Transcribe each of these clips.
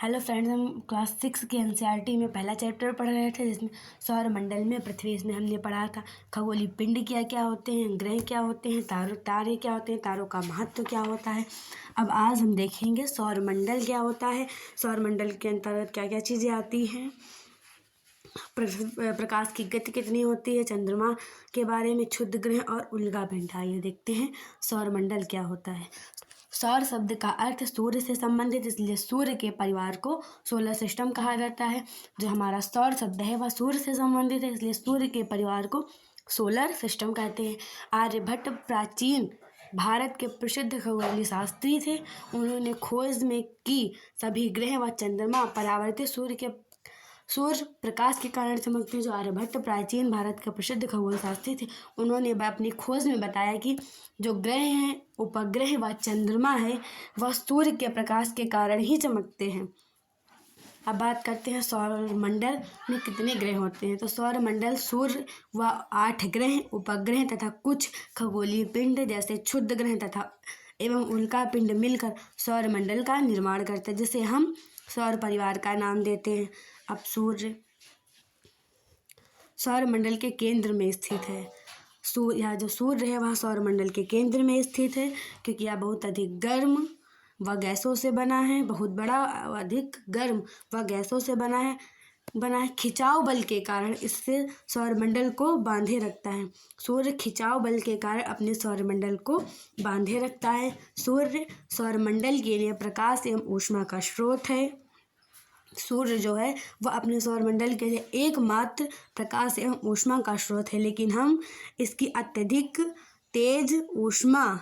Hello friends, हम class 6 की NCERT में पहला चैप्टर पढ़ रहे थे जिसमें सौर मंडल में पृथ्वी, इसमें हमने पढ़ा था खगोलीय पिंड क्या क्या होते हैं, ग्रह क्या होते हैं, तारे क्या होते हैं, तारों का महत्व क्या होता है। अब आज हम देखेंगे सौर मंडल क्या होता है, सौर मंडल के अंतर्गत क्या क्या चीज़ें आती हैं, प्रकाश की गति कितनी होती है, चंद्रमा के बारे में, क्षुद्र ग्रह और उल्कापिंड। आइए देखते हैं सौर मंडल क्या होता है। सौर शब्द का अर्थ सूर्य से संबंधित, इसलिए सूर्य के परिवार को सोलर सिस्टम कहा जाता है। जो हमारा सौर शब्द है वह सूर्य से संबंधित है, इसलिए सूर्य के परिवार को सोलर सिस्टम कहते हैं। आर्यभट्ट प्राचीन भारत के प्रसिद्ध खगोलीय शास्त्री थे। उन्होंने खोज में की सभी ग्रह व चंद्रमा परावर्तित सूर्य प्रकाश के कारण चमकते हैं। जो आर्यभट्ट प्राचीन भारत के प्रसिद्ध खगोल शास्त्री थे, उन्होंने अपनी खोज में बताया कि जो ग्रह हैं, उपग्रह व चंद्रमा है, वह सूर्य के प्रकाश के कारण ही चमकते हैं। अब बात करते हैं सौर मंडल में कितने ग्रह होते हैं। तो सौर मंडल सूर्य व 8 ग्रह, उपग्रह तथा कुछ खगोलीय पिंड जैसे क्षुद्र ग्रह तथा एवं उल्का पिंड मिलकर सौर मंडल का निर्माण करते हैं, जिसे हम सौर परिवार का नाम देते हैं। अब सूर्य सौर मंडल के केंद्र में स्थित है। यह जो सूर्य है वह सौर मंडल के केंद्र में स्थित है, क्योंकि यह बहुत अधिक गर्म व गैसों से बना है। बहुत बड़ा, अधिक गर्म व गैसों से बना है। खिंचाव बल के कारण इससे सौरमंडल को बांधे रखता है। सूर्य खिंचाव बल के कारण अपने सौरमंडल को बांधे रखता है। सूर्य सौरमंडल के लिए प्रकाश एवं ऊष्मा का स्रोत है। सूर्य जो है वह अपने सौरमंडल के लिए एकमात्र प्रकाश एवं ऊष्मा का स्रोत है, लेकिन हम इसकी अत्यधिक तेज ऊष्मा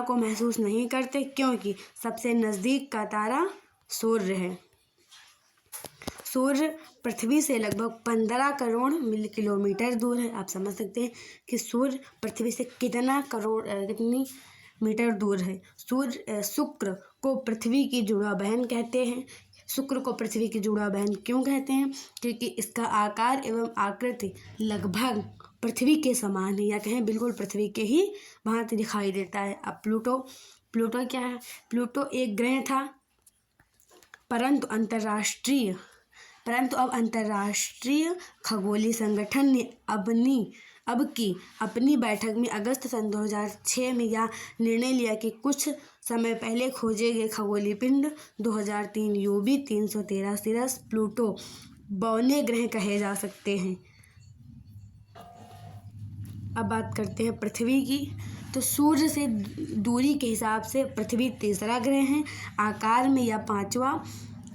को महसूस नहीं करते, क्योंकि सबसे नज़दीक का तारा सूर्य है। सूर्य पृथ्वी से लगभग 15 करोड़ किलोमीटर दूर है। आप समझ सकते हैं कि सूर्य पृथ्वी से कितनी मीटर दूर है। शुक्र को पृथ्वी की जुड़ा बहन कहते हैं। शुक्र को पृथ्वी की जुड़ा बहन क्यों कहते हैं? क्योंकि इसका आकार एवं आकृति लगभग पृथ्वी के समान है, या कहें बिल्कुल पृथ्वी के ही भांति दिखाई देता है। अब प्लूटो क्या है? प्लूटो एक ग्रह था, परंतु अब अंतर्राष्ट्रीय खगोलीय संगठन ने अपनी बैठक में अगस्त सन 2006 में यह निर्णय लिया कि कुछ समय पहले खोजे गए खगोलीय पिंड 2003 UV 313 सिरस प्लूटो बौने ग्रह कहे जा सकते हैं। अब बात करते हैं पृथ्वी की। तो सूर्य से दूरी के हिसाब से पृथ्वी तीसरा ग्रह है। आकार में यह 5वां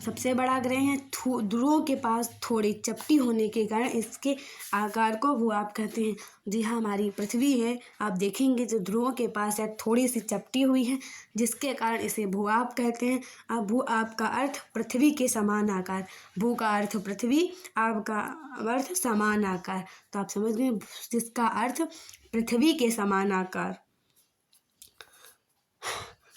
सबसे बड़ा ग्रह है। ध्रुवों के पास थोड़ी चपटी होने के कारण इसके आकार को भूभाग कहते हैं। जी हाँ, हमारी पृथ्वी है, आप देखेंगे जो ध्रुवों के पास है थोड़ी सी चपटी हुई है, जिसके कारण इसे भूभाग कहते हैं। अब भूभाग का अर्थ पृथ्वी के समान आकार, भू का अर्थ पृथ्वी, आब का अर्थ समान आकार। तो आप समझ गए, जिसका अर्थ पृथ्वी के समान आकार।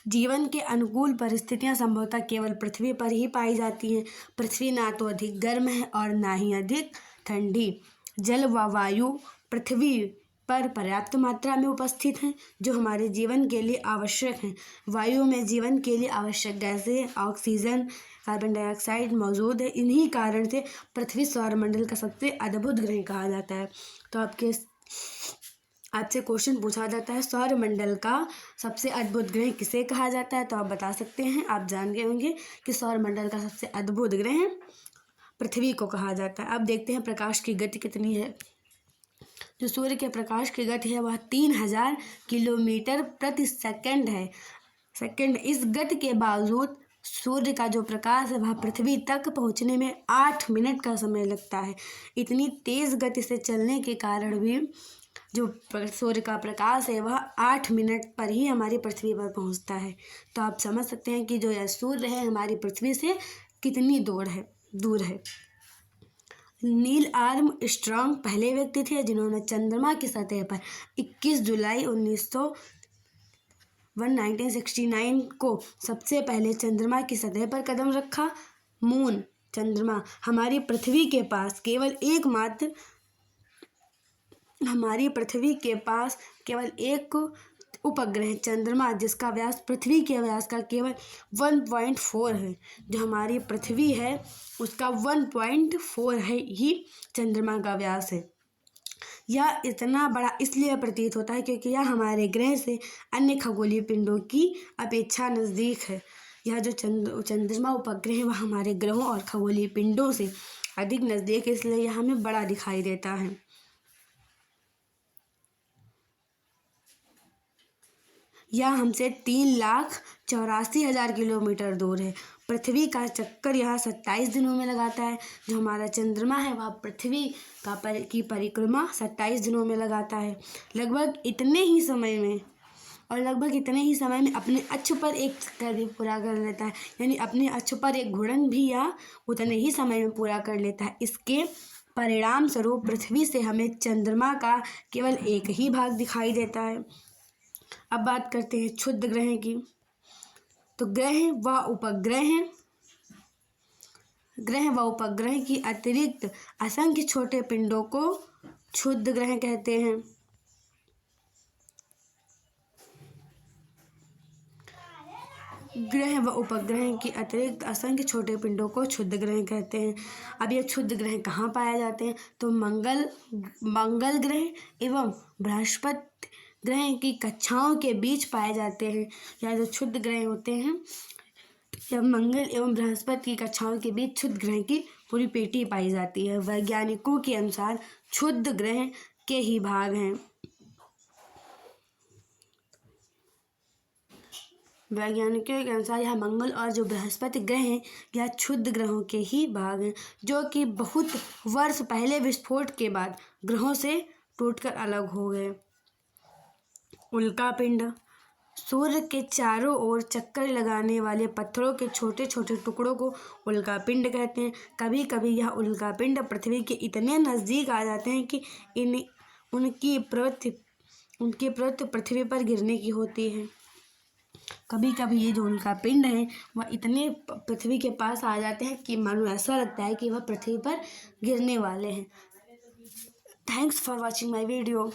जीवन के अनुकूल परिस्थितियां संभवतः केवल पृथ्वी पर ही पाई जाती हैं। पृथ्वी ना तो अधिक गर्म है और ना ही अधिक ठंडी। जल व वायु पृथ्वी पर पर्याप्त मात्रा में उपस्थित हैं, जो हमारे जीवन के लिए आवश्यक हैं। वायु में जीवन के लिए आवश्यक गैसें, ऑक्सीजन, कार्बन डाइऑक्साइड मौजूद है। इन्हीं कारण से पृथ्वी सौरमंडल का सबसे अद्भुत ग्रह कहा जाता है। तो आपसे क्वेश्चन पूछा जाता है सौरमंडल का सबसे अद्भुत ग्रह किसे कहा जाता है, तो आप बता सकते हैं। आप जान गए होंगे कि सौरमंडल का सबसे अद्भुत ग्रह पृथ्वी को कहा जाता है। अब देखते हैं प्रकाश की गति कितनी है। जो सूर्य के प्रकाश की गति है वह 3000 किलोमीटर प्रति सेकंड है। इस गति के बावजूद सूर्य का जो प्रकाश है वह पृथ्वी तक पहुंचने में 8 मिनट का समय लगता है। इतनी तेज गति से चलने के कारण भी जो सूर्य का प्रकाश है वह 8 मिनट पर ही हमारी पृथ्वी पर पहुंचता है। तो आप समझ सकते हैं कि जो यह सूर्य है हमारी पृथ्वी से कितनी दूर है। नील आर्मस्ट्रॉन्ग पहले व्यक्ति थे जिन्होंने चंद्रमा की सतह पर 21 जुलाई 1969 को सबसे पहले चंद्रमा की सतह पर कदम रखा। मून, चंद्रमा, हमारी पृथ्वी के पास केवल एक उपग्रह चंद्रमा, जिसका व्यास पृथ्वी के व्यास का केवल 1.4 है। जो हमारी पृथ्वी है उसका 1.4 है ही चंद्रमा का व्यास है। यह इतना बड़ा इसलिए प्रतीत होता है क्योंकि यह हमारे ग्रह से अन्य खगोलीय पिंडों की अपेक्षा नज़दीक है। यह जो चंद्रमा उपग्रह है वह हमारे ग्रहों और खगोलीय पिंडों से अधिक नज़दीक है, इसलिए यह हमें बड़ा दिखाई देता है। यह हमसे 3,84,000 किलोमीटर दूर है। पृथ्वी का चक्कर यह 27 दिनों में लगाता है। जो हमारा चंद्रमा है वह पृथ्वी की परिक्रमा 27 दिनों में लगाता है। लगभग इतने ही समय में अपने अक्ष पर एक चक्कर भी पूरा कर लेता है, यानी अपने अक्ष पर एक घूर्णन भी यह उतने ही समय में पूरा कर लेता है। इसके परिणाम स्वरूप पृथ्वी से हमें चंद्रमा का केवल एक ही भाग दिखाई देता है। अब बात करते हैं क्षुद्र ग्रह की। तो ग्रह व उपग्रह की अतिरिक्त असंख्य छोटे पिंडों को क्षुद्र ग्रह कहते हैं। ग्रह व उपग्रह की अतिरिक्त असंख्य छोटे पिंडों को क्षुद्र ग्रह कहते हैं। अब ये क्षुद्र ग्रह कहाँ पाए जाते हैं? तो मंगल ग्रह एवं बृहस्पति ग्रह की कक्षाओं के बीच पाए जाते हैं। या जो क्षुद्र ग्रह होते हैं, जब मंगल एवं बृहस्पति की कक्षाओं के बीच क्षुद्र ग्रह की पूरी पेटी पाई जाती है। वैज्ञानिकों के अनुसार क्षुद्र ग्रह के ही भाग हैं। वैज्ञानिकों के अनुसार यह मंगल और जो बृहस्पति ग्रह हैं यह क्षुद्र ग्रहों के ही भाग हैं, जो कि बहुत वर्ष पहले विस्फोट के बाद ग्रहों से टूटकर अलग हो गए। उल्कापिंड, सूर्य के चारों ओर चक्कर लगाने वाले पत्थरों के छोटे छोटे टुकड़ों को उल्कापिंड कहते हैं। कभी कभी यह उल्कापिंड पृथ्वी के इतने नज़दीक आ जाते हैं कि उनकी प्रवृत्ति पृथ्वी पर गिरने की होती है। कभी कभी ये जो उल्कापिंड है वह इतने पृथ्वी के पास आ जाते हैं कि मानो ऐसा लगता है कि वह पृथ्वी पर गिरने वाले हैं। Thanks for watching my video.